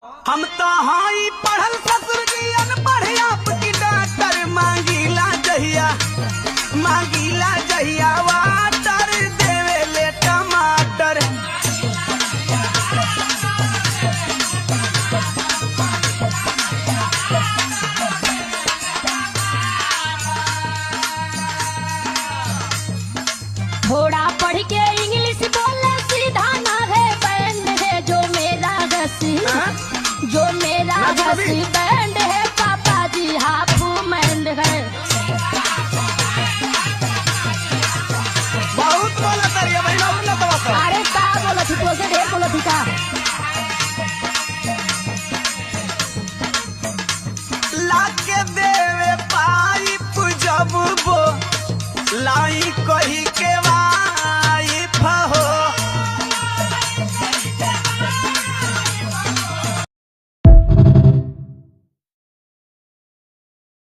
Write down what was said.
हम तो हाई पढ़ल ससुर जी अनपढ़ आपकी डॉक्टर मांगीला जहिया वाटर देवे ले टमाटर। थोड़ा पढ़ के इंग्लिश बोले सीधा ना है बैंड है जो मेरा घसी बैंड है पापा जी हाफ मैंड है। बहुत बोला तारी भाई ना बोला तो अरे का बोला थी तो से ढेर बोला थी का लाके देवे पाइप जब वो लाई कही के